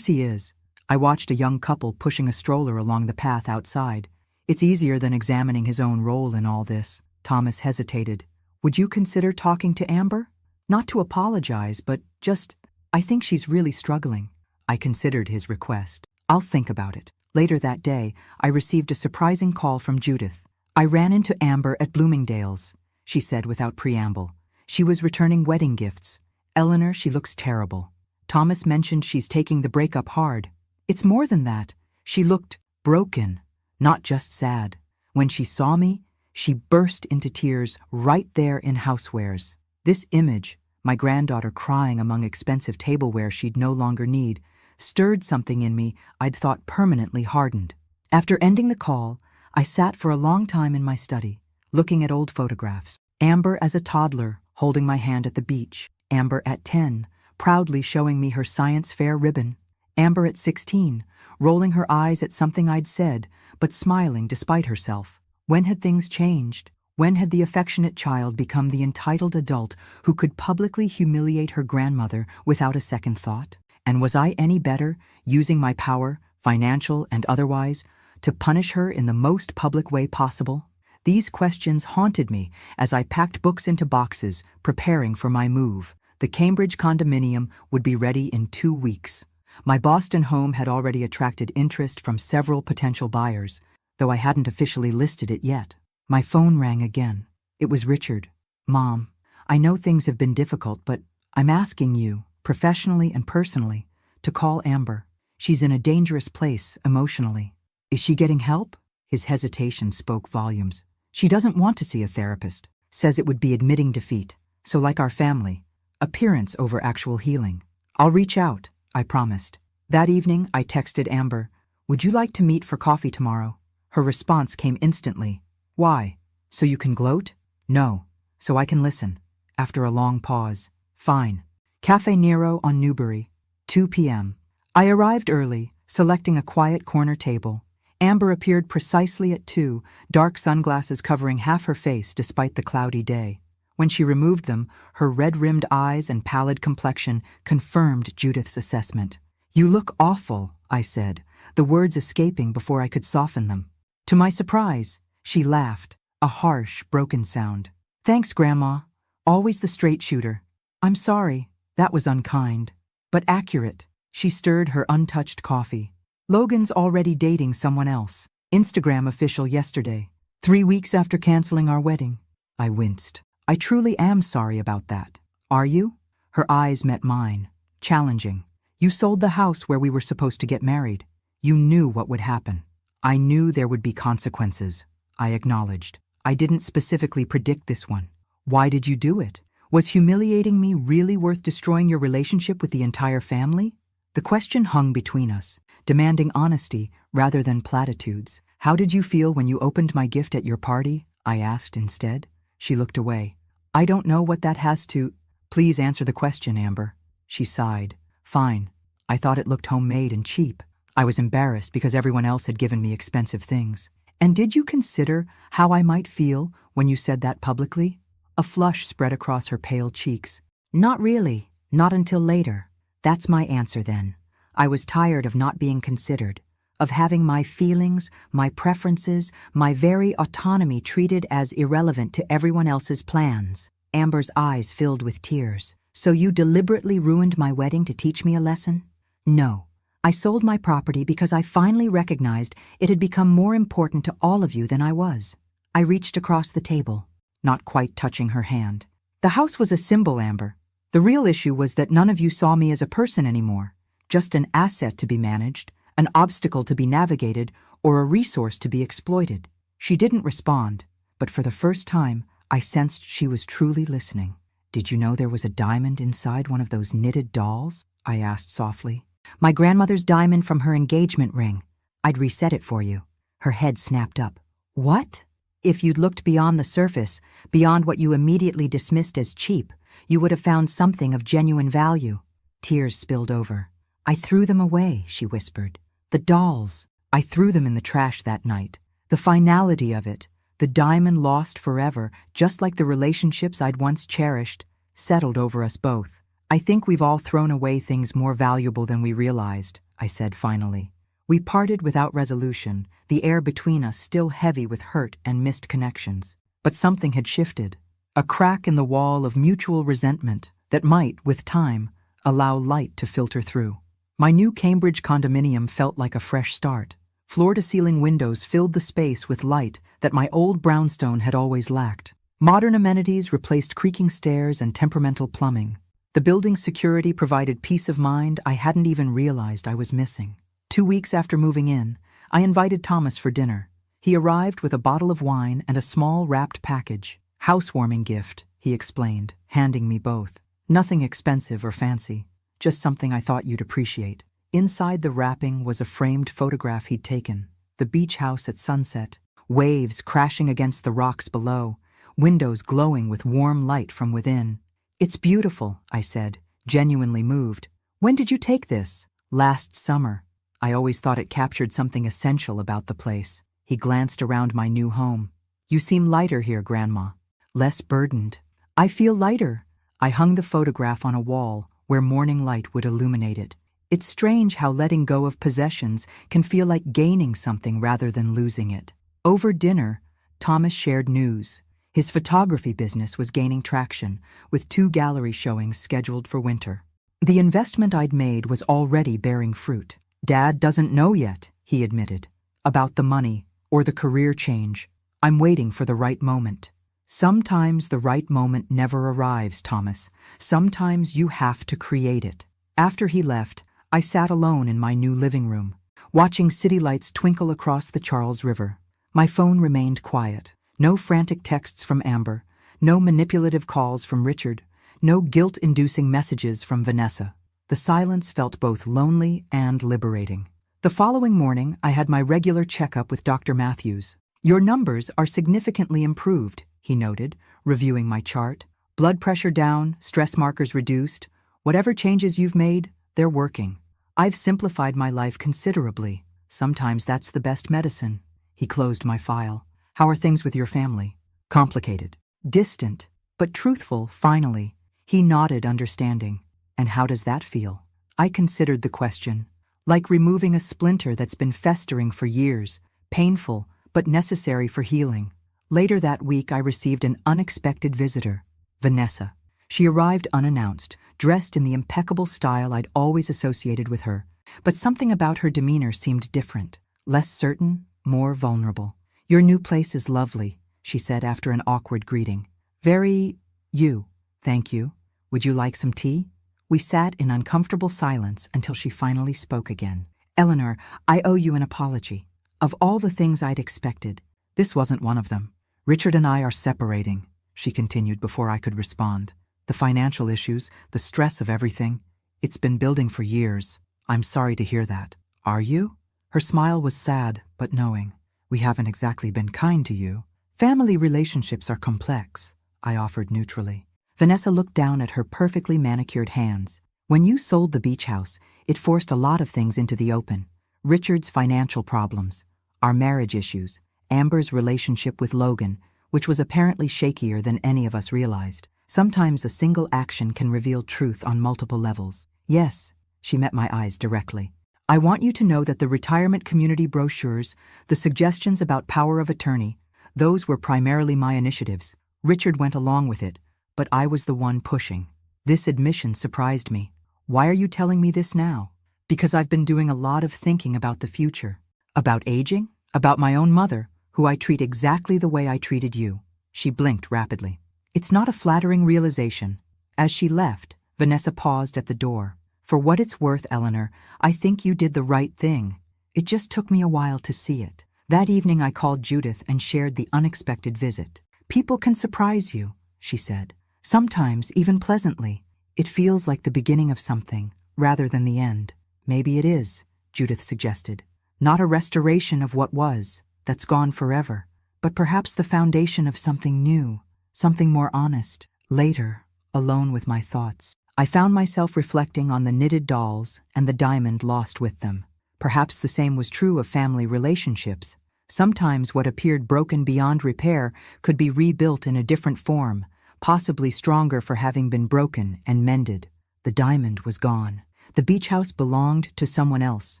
he is." I watched a young couple pushing a stroller along the path outside. "It's easier than examining his own role in all this." Thomas hesitated. "Would you consider talking to Amber? Not to apologize, but just, I think she's really struggling." I considered his request. "I'll think about it." Later that day, I received a surprising call from Judith. "I ran into Amber at Bloomingdale's," she said without preamble. "She was returning wedding gifts. Eleanor, she looks terrible. Thomas mentioned she's taking the breakup hard. It's more than that. She looked broken, not just sad. When she saw me, she burst into tears right there in housewares. This image, my granddaughter crying among expensive tableware she'd no longer need, stirred something in me I'd thought permanently hardened. After ending the call, I sat for a long time in my study, looking at old photographs. Amber as a toddler, holding my hand at the beach. Amber at 10, proudly showing me her science fair ribbon. Amber at 16, rolling her eyes at something I'd said, but smiling despite herself. When had things changed? When had the affectionate child become the entitled adult who could publicly humiliate her grandmother without a second thought? And was I any better, using my power, financial and otherwise, to punish her in the most public way possible? These questions haunted me as I packed books into boxes, preparing for my move. The Cambridge condominium would be ready in 2 weeks. My Boston home had already attracted interest from several potential buyers, though I hadn't officially listed it yet. My phone rang again. It was Richard. "Mom, I know things have been difficult, but I'm asking you, professionally and personally, to call Amber. She's in a dangerous place emotionally. Is she getting help?" His hesitation spoke volumes. "She doesn't want to see a therapist. Says it would be admitting defeat. So like our family, appearance over actual healing. I'll reach out," I promised. That evening, I texted Amber, "Would you like to meet for coffee tomorrow?" Her response came instantly. "Why? So you can gloat?" "No, so I can listen." After a long pause, "Fine. Cafe Nero on Newbury, 2 p.m. I arrived early, selecting a quiet corner table. Amber appeared precisely at 2, dark sunglasses covering half her face despite the cloudy day. When she removed them, her red-rimmed eyes and pallid complexion confirmed Judith's assessment. "You look awful," I said, the words escaping before I could soften them. To my surprise, she laughed, a harsh, broken sound. "Thanks, Grandma. Always the straight shooter. I'm sorry, that was unkind, but accurate." She stirred her untouched coffee. "Logan's already dating someone else. Instagram official yesterday, 3 weeks after canceling our wedding." I winced. "I truly am sorry about that. Are you?" Her eyes met mine, challenging. "You sold the house where we were supposed to get married. You knew what would happen." "I knew there would be consequences," I acknowledged. "I didn't specifically predict this one." "Why did you do it? Was humiliating me really worth destroying your relationship with the entire family?" The question hung between us, demanding honesty rather than platitudes. "How did you feel when you opened my gift at your party?" I asked instead. She looked away. "I don't know what that has to—" "Please answer the question, Amber." She sighed. "Fine. I thought it looked homemade and cheap. I was embarrassed because everyone else had given me expensive things. And did you consider how I might feel when you said that publicly?" A flush spread across her pale cheeks. "Not really. Not until later. That's my answer then. I was tired of not being considered, of having my feelings, my preferences, my very autonomy treated as irrelevant to everyone else's plans." Amber's eyes filled with tears. "So you deliberately ruined my wedding to teach me a lesson?" "No. I sold my property because I finally recognized it had become more important to all of you than I was." I reached across the table, not quite touching her hand. "The house was a symbol, Amber. The real issue was that none of you saw me as a person anymore, just an asset to be managed, an obstacle to be navigated, or a resource to be exploited." She didn't respond, but for the first time, I sensed she was truly listening. "Did you know there was a diamond inside one of those knitted dolls?" I asked softly. "My grandmother's diamond from her engagement ring. I'd reset it for you." Her head snapped up. "What?" "If you'd looked beyond the surface, beyond what you immediately dismissed as cheap, you would have found something of genuine value." Tears spilled over. "I threw them away," she whispered. "The dolls. I threw them in the trash that night. The finality of it, the diamond lost forever, just like the relationships I'd once cherished, settled over us both. I think we've all thrown away things more valuable than we realized," I said finally. We parted without resolution, the air between us still heavy with hurt and missed connections. But something had shifted, a crack in the wall of mutual resentment that might, with time, allow light to filter through. My new Cambridge condominium felt like a fresh start. Floor-to-ceiling windows filled the space with light that my old brownstone had always lacked. Modern amenities replaced creaking stairs and temperamental plumbing. The building's security provided peace of mind I hadn't even realized I was missing. 2 weeks after moving in, I invited Thomas for dinner. He arrived with a bottle of wine and a small wrapped package. "Housewarming gift," he explained, handing me both. "Nothing expensive or fancy, just something I thought you'd appreciate." Inside the wrapping was a framed photograph he'd taken, the beach house at sunset, waves crashing against the rocks below, windows glowing with warm light from within. "It's beautiful," I said, genuinely moved. "When did you take this?" "Last summer." I always thought it captured something essential about the place. He glanced around my new home. "You seem lighter here, Grandma. Less burdened." "I feel lighter." I hung the photograph on a wall where morning light would illuminate it. It's strange how letting go of possessions can feel like gaining something rather than losing it. Over dinner, Thomas shared news. His photography business was gaining traction, with 2 gallery showings scheduled for winter. The investment I'd made was already bearing fruit. "Dad doesn't know yet," he admitted, "about the money or the career change. I'm waiting for the right moment." Sometimes the right moment never arrives, Thomas. Sometimes you have to create it. After he left, I sat alone in my new living room, watching city lights twinkle across the Charles River. My phone remained quiet. No frantic texts from Amber, no manipulative calls from Richard, no guilt-inducing messages from Vanessa. The silence felt both lonely and liberating. The following morning, I had my regular checkup with Dr. Matthews. "Your numbers are significantly improved," he noted, reviewing my chart. "Blood pressure down, stress markers reduced. Whatever changes you've made, they're working. I've simplified my life considerably. Sometimes that's the best medicine." He closed my file. "How are things with your family?" "Complicated. Distant, but truthful, finally." He nodded, understanding. "And how does that feel?" I considered the question. Like removing a splinter that's been festering for years, painful, but necessary for healing. Later that week, I received an unexpected visitor, Vanessa. She arrived unannounced, dressed in the impeccable style I'd always associated with her. But something about her demeanor seemed different, less certain, more vulnerable. "Your new place is lovely," she said after an awkward greeting. "Very you, thank you. Would you like some tea?" We sat in uncomfortable silence until she finally spoke again. "Eleanor, I owe you an apology. Of all the things I'd expected, this wasn't one of them. Richard and I are separating," she continued before I could respond. "The financial issues, the stress of everything, it's been building for years. I'm sorry to hear that." "Are you?" Her smile was sad, but knowing. "We haven't exactly been kind to you." "Family relationships are complex," I offered neutrally. Vanessa looked down at her perfectly manicured hands. "When you sold the beach house, it forced a lot of things into the open. Richard's financial problems, our marriage issues, Amber's relationship with Logan, which was apparently shakier than any of us realized. Sometimes a single action can reveal truth on multiple levels." "Yes," she met my eyes directly. "I want you to know that the retirement community brochures, the suggestions about power of attorney, those were primarily my initiatives. Richard went along with it, but I was the one pushing." This admission surprised me. "Why are you telling me this now?" "Because I've been doing a lot of thinking about the future. About aging, about my own mother, who I treat exactly the way I treated you." She blinked rapidly. "It's not a flattering realization." As she left, Vanessa paused at the door. "For what it's worth, Eleanor, I think you did the right thing. It just took me a while to see it." That evening I called Judith and shared the unexpected visit. "People can surprise you," she said. "Sometimes even pleasantly. It feels like the beginning of something, rather than the end." "Maybe it is," Judith suggested. "Not a restoration of what was, that's gone forever, but perhaps the foundation of something new, something more honest." Later, alone with my thoughts, I found myself reflecting on the knitted dolls and the diamond lost with them. Perhaps the same was true of family relationships. Sometimes what appeared broken beyond repair could be rebuilt in a different form, possibly stronger for having been broken and mended. The diamond was gone. The beach house belonged to someone else.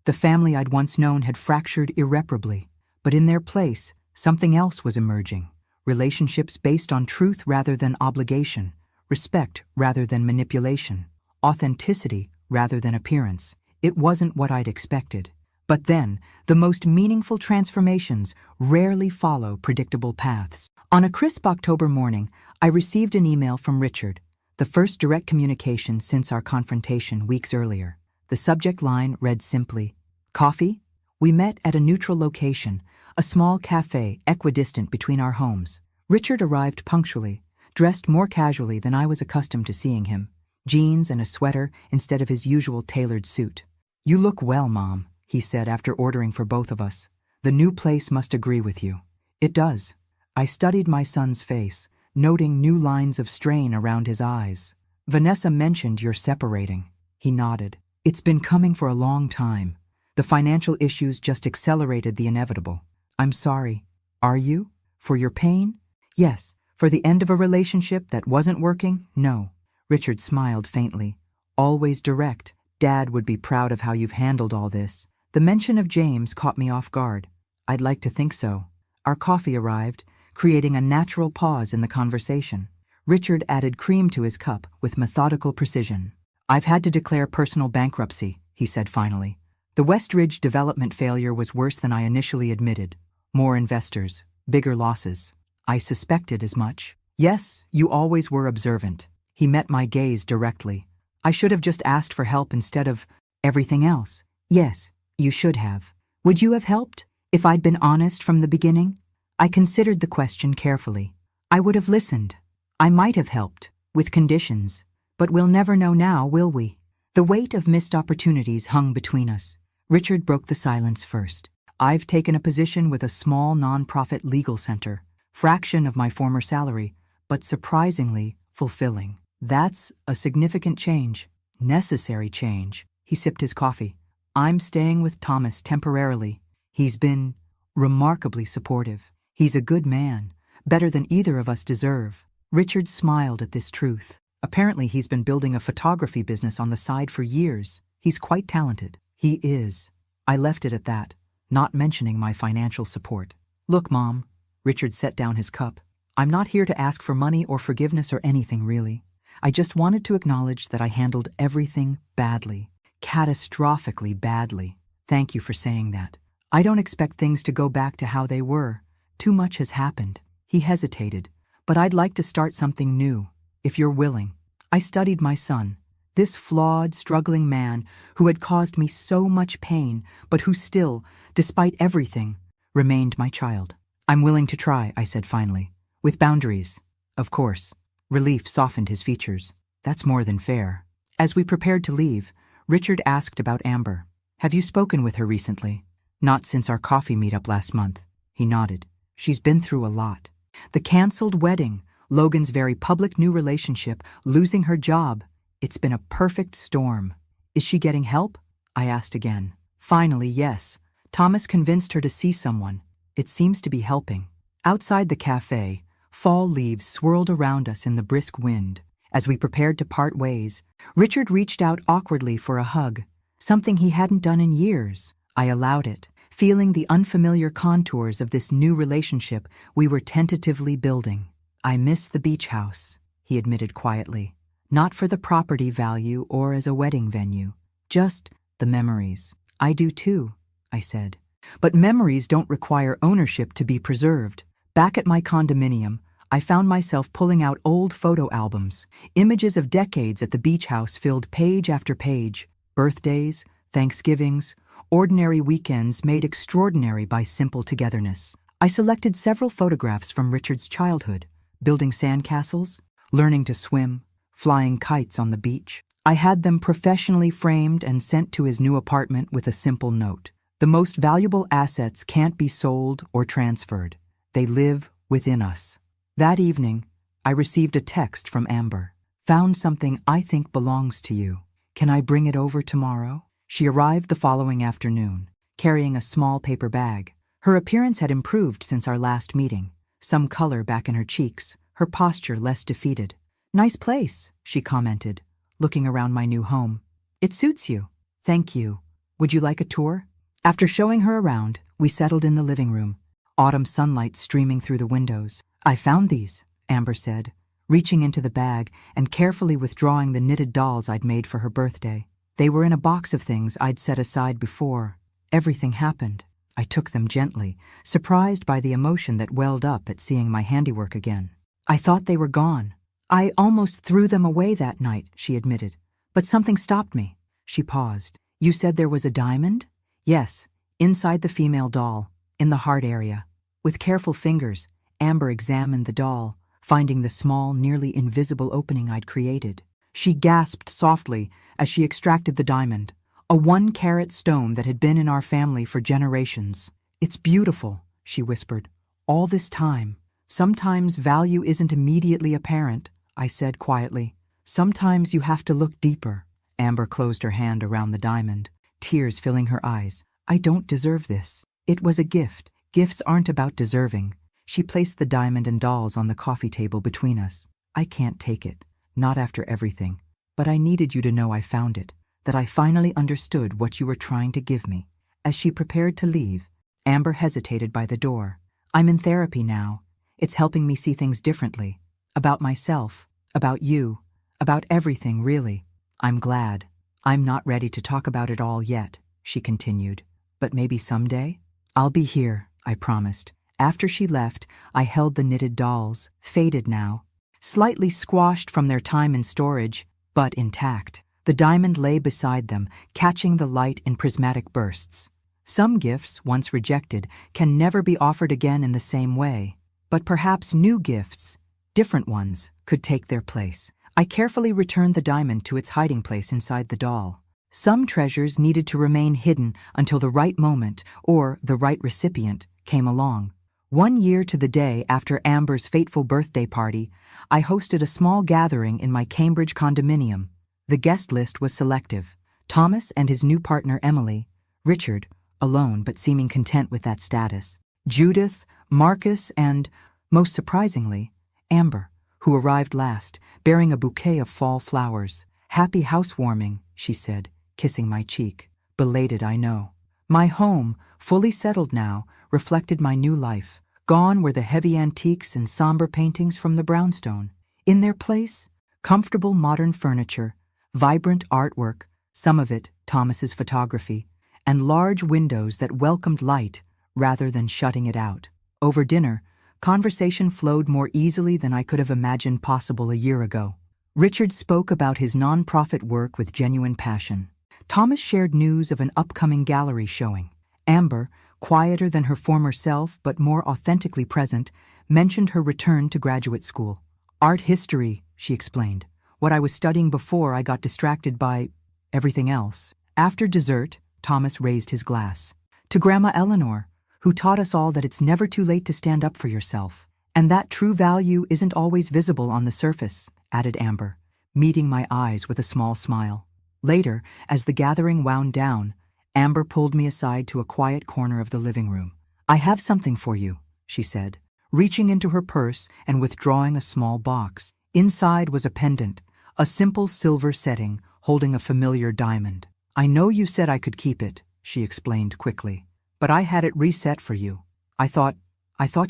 The family I'd once known had fractured irreparably. But in their place, something else was emerging. Relationships based on truth rather than obligation, respect rather than manipulation, authenticity rather than appearance. It wasn't what I'd expected. But then, the most meaningful transformations rarely follow predictable paths. On a crisp October morning, I received an email from Richard, the first direct communication since our confrontation weeks earlier. The subject line read simply, "Coffee?" We met at a neutral location, a small cafe equidistant between our homes. Richard arrived punctually, dressed more casually than I was accustomed to seeing him. Jeans and a sweater instead of his usual tailored suit. "You look well, Mom," he said after ordering for both of us. "The new place must agree with you." It does. I studied my son's face, noting new lines of strain around his eyes. Vanessa mentioned you're separating. He nodded. It's been coming for a long time. The financial issues just accelerated the inevitable. I'm sorry. Are you? For your pain? Yes. For the end of a relationship that wasn't working? No. Richard smiled faintly. Always direct. Dad would be proud of how you've handled all this. The mention of James caught me off guard. I'd like to think so. Our coffee arrived, creating a natural pause in the conversation. Richard added cream to his cup with methodical precision. I've had to declare personal bankruptcy, he said finally. The Westridge development failure was worse than I initially admitted. More investors, bigger losses. I suspected as much. Yes, you always were observant. He met my gaze directly. I should have just asked for help instead of everything else. Yes, you should have. Would you have helped if I'd been honest from the beginning? I considered the question carefully. I would have listened. I might have helped, with conditions. But we'll never know now, will we? The weight of missed opportunities hung between us. Richard broke the silence first. I've taken a position with a small nonprofit legal center, fraction of my former salary, but surprisingly fulfilling. That's a significant change, necessary change. He sipped his coffee. I'm staying with Thomas temporarily. He's been remarkably supportive. He's a good man, better than either of us deserve. Richard smiled at this truth. Apparently he's been building a photography business on the side for years. He's quite talented. He is. I left it at that, not mentioning my financial support. Look, Mom. Richard set down his cup. I'm not here to ask for money or forgiveness or anything, really. I just wanted to acknowledge that I handled everything badly, catastrophically badly. Thank you for saying that. I don't expect things to go back to how they were. Too much has happened. He hesitated. But I'd like to start something new, if you're willing. I studied my son, this flawed, struggling man who had caused me so much pain, but who still, despite everything, remained my child. I'm willing to try, I said finally. With boundaries, of course. Relief softened his features. That's more than fair. As we prepared to leave, Richard asked about Amber. Have you spoken with her recently? Not since our coffee meetup last month. He nodded. She's been through a lot. The canceled wedding, Logan's very public new relationship, losing her job. It's been a perfect storm. Is she getting help? I asked again. Finally, yes. Thomas convinced her to see someone. It seems to be helping. Outside the cafe, fall leaves swirled around us in the brisk wind. As we prepared to part ways, Richard reached out awkwardly for a hug, something he hadn't done in years. I allowed it, feeling the unfamiliar contours of this new relationship we were tentatively building. I miss the beach house, he admitted quietly. Not for the property value or as a wedding venue, just the memories. I do too, I said. But memories don't require ownership to be preserved. Back at my condominium, I found myself pulling out old photo albums. Images of decades at the beach house filled page after page. Birthdays, Thanksgivings, ordinary weekends made extraordinary by simple togetherness. I selected several photographs from Richard's childhood, building sandcastles, learning to swim, flying kites on the beach. I had them professionally framed and sent to his new apartment with a simple note. The most valuable assets can't be sold or transferred. They live within us. That evening, I received a text from Amber. Found something I think belongs to you. Can I bring it over tomorrow? She arrived the following afternoon, carrying a small paper bag. Her appearance had improved since our last meeting. Some color back in her cheeks, her posture less defeated. Nice place, she commented, looking around my new home. It suits you. Thank you. Would you like a tour? After showing her around, we settled in the living room, autumn sunlight streaming through the windows. I found these, Amber said, reaching into the bag and carefully withdrawing the knitted dolls I'd made for her birthday. They were in a box of things I'd set aside before. Everything happened. I took them gently, surprised by the emotion that welled up at seeing my handiwork again. I thought they were gone. I almost threw them away that night, she admitted. But something stopped me. She paused. You said there was a diamond? Yes, inside the female doll, in the heart area. With careful fingers, Amber examined the doll, finding the small, nearly invisible opening I'd created. She gasped softly as she extracted the diamond, a 1-carat stone that had been in our family for generations. It's beautiful, she whispered, All this time, sometimes value isn't immediately apparent, I said quietly. Sometimes you have to look deeper. Amber closed her hand around the diamond, tears filling her eyes. I don't deserve this. It was a gift. Gifts aren't about deserving. She placed the diamond and dolls on the coffee table between us. I can't take it, not after everything. But I needed you to know I found it, that I finally understood what you were trying to give me. As she prepared to leave, Amber hesitated by the door. I'm in therapy now. It's helping me see things differently. About myself, about you, about everything, really. I'm glad. I'm not ready to talk about it all yet, she continued. But maybe someday? I'll be here, I promised. After she left, I held the knitted dolls, faded now, slightly squashed from their time in storage, but intact. The diamond lay beside them, catching the light in prismatic bursts. Some gifts, once rejected, can never be offered again in the same way. But perhaps new gifts, different ones, could take their place. I carefully returned the diamond to its hiding place inside the doll. Some treasures needed to remain hidden until the right moment, or the right recipient, came along. 1 year to the day after Amber's fateful birthday party, I hosted a small gathering in my Cambridge condominium. The guest list was selective. Thomas and his new partner Emily, Richard, alone but seeming content with that status, Judith, Marcus, and, most surprisingly, Amber, who arrived last, bearing a bouquet of fall flowers. Happy housewarming, she said, kissing my cheek. Belated, I know. My home, fully settled now, reflected my new life. Gone were the heavy antiques and somber paintings from the brownstone. In their place, comfortable modern furniture, vibrant artwork, some of it Thomas's photography, and large windows that welcomed light rather than shutting it out. Over dinner, conversation flowed more easily than I could have imagined possible a year ago. Richard spoke about his nonprofit work with genuine passion. Thomas shared news of an upcoming gallery showing. Amber, quieter than her former self but more authentically present, mentioned her return to graduate school. Art history, she explained. What I was studying before I got distracted by everything else. After dessert, Thomas raised his glass. To Grandma Eleanor, who taught us all that it's never too late to stand up for yourself, and that true value isn't always visible on the surface, added Amber, meeting my eyes with a small smile. Later, as the gathering wound down, Amber pulled me aside to a quiet corner of the living room. I have something for you, she said, reaching into her purse and withdrawing a small box. Inside was a pendant, a simple silver setting holding a familiar diamond. I know you said I could keep it, she explained quickly, but I had it reset for you. I thought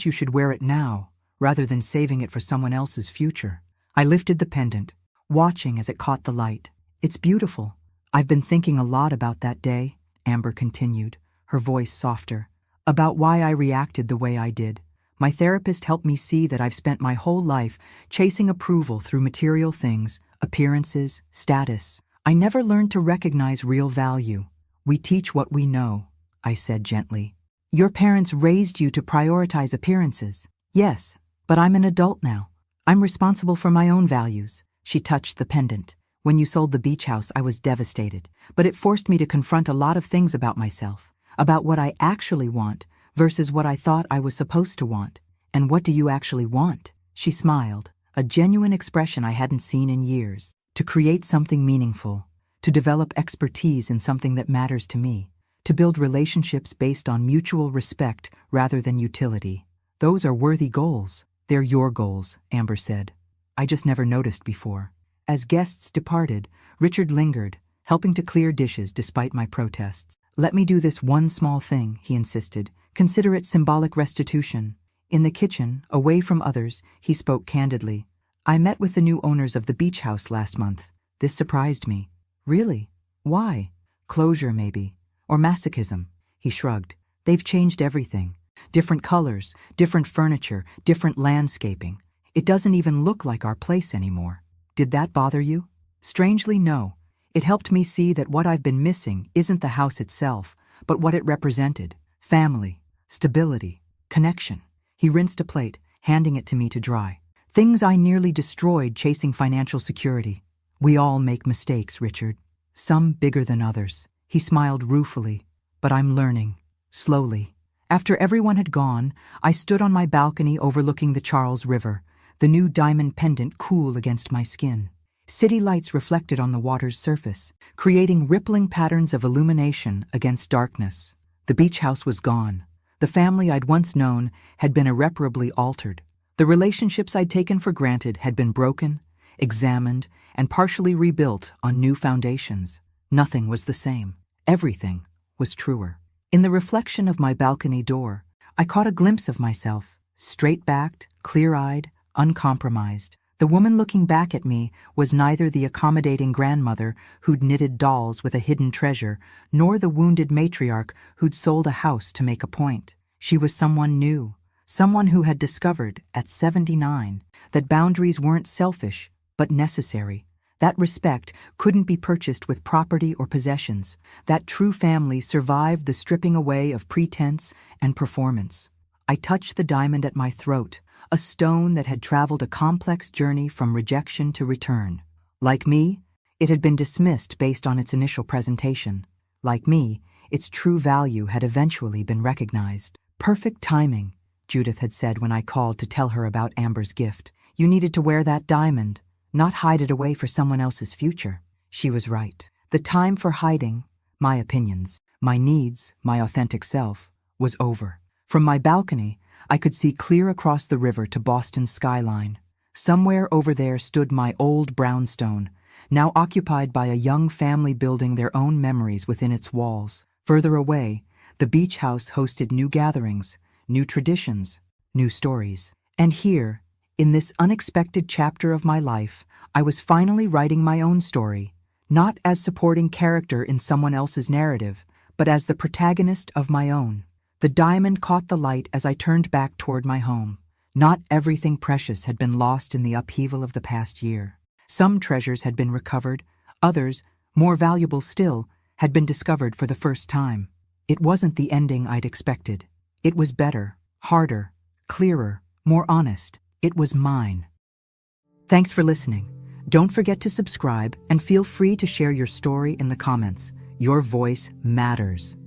you should wear it now, rather than saving it for someone else's future. I lifted the pendant, watching as it caught the light. It's beautiful. I've been thinking a lot about that day, Amber continued, her voice softer, about why I reacted the way I did. My therapist helped me see that I've spent my whole life chasing approval through material things, appearances, status. I never learned to recognize real value. We teach what we know, I said gently. Your parents raised you to prioritize appearances. Yes, but I'm an adult now. I'm responsible for my own values. She touched the pendant. When you sold the beach house, I was devastated, but it forced me to confront a lot of things about myself, about what I actually want versus what I thought I was supposed to want. And what do you actually want? She smiled, a genuine expression I hadn't seen in years. To create something meaningful, to develop expertise in something that matters to me, to build relationships based on mutual respect rather than utility. Those are worthy goals. They're your goals, Amber said. I just never noticed before. As guests departed, Richard lingered, helping to clear dishes despite my protests. Let me do this one small thing, he insisted. Consider it symbolic restitution. In the kitchen, away from others, he spoke candidly. I met with the new owners of the beach house last month. This surprised me. Really? Why? Closure, maybe. Or masochism. He shrugged. They've changed everything. Different colors, different furniture, different landscaping. It doesn't even look like our place anymore. Did that bother you? Strangely, no. It helped me see that what I've been missing isn't the house itself, but what it represented. Family, stability, connection. He rinsed a plate, handing it to me to dry. Things I nearly destroyed chasing financial security. We all make mistakes, Richard. Some bigger than others. He smiled ruefully. But I'm learning. Slowly. After everyone had gone, I stood on my balcony overlooking the Charles River, the new diamond pendant cool against my skin. City lights reflected on the water's surface, creating rippling patterns of illumination against darkness. The beach house was gone. The family I'd once known had been irreparably altered. The relationships I'd taken for granted had been broken, examined, and partially rebuilt on new foundations. Nothing was the same. Everything was truer. In the reflection of my balcony door, I caught a glimpse of myself, straight-backed, clear-eyed, uncompromised. The woman looking back at me was neither the accommodating grandmother who'd knitted dolls with a hidden treasure, nor the wounded matriarch who'd sold a house to make a point. She was someone new, someone who had discovered, at 79, that boundaries weren't selfish, but necessary. That respect couldn't be purchased with property or possessions. That true family survived the stripping away of pretense and performance. I touched the diamond at my throat, a stone that had traveled a complex journey from rejection to return. Like me, it had been dismissed based on its initial presentation. Like me, its true value had eventually been recognized. Perfect timing, Judith had said when I called to tell her about Amber's gift. You needed to wear that diamond, not hide it away for someone else's future. She was right. The time for hiding my opinions, my needs, my authentic self, was over. From my balcony, I could see clear across the river to Boston's skyline. Somewhere over there stood my old brownstone, now occupied by a young family building their own memories within its walls. Further away, the beach house hosted new gatherings, new traditions, new stories. And here, in this unexpected chapter of my life, I was finally writing my own story, not as supporting character in someone else's narrative, but as the protagonist of my own. The diamond caught the light as I turned back toward my home. Not everything precious had been lost in the upheaval of the past year. Some treasures had been recovered, others, more valuable still, had been discovered for the first time. It wasn't the ending I'd expected. It was better, harder, clearer, more honest. It was mine. Thanks for listening. Don't forget to subscribe and feel free to share your story in the comments. Your voice matters.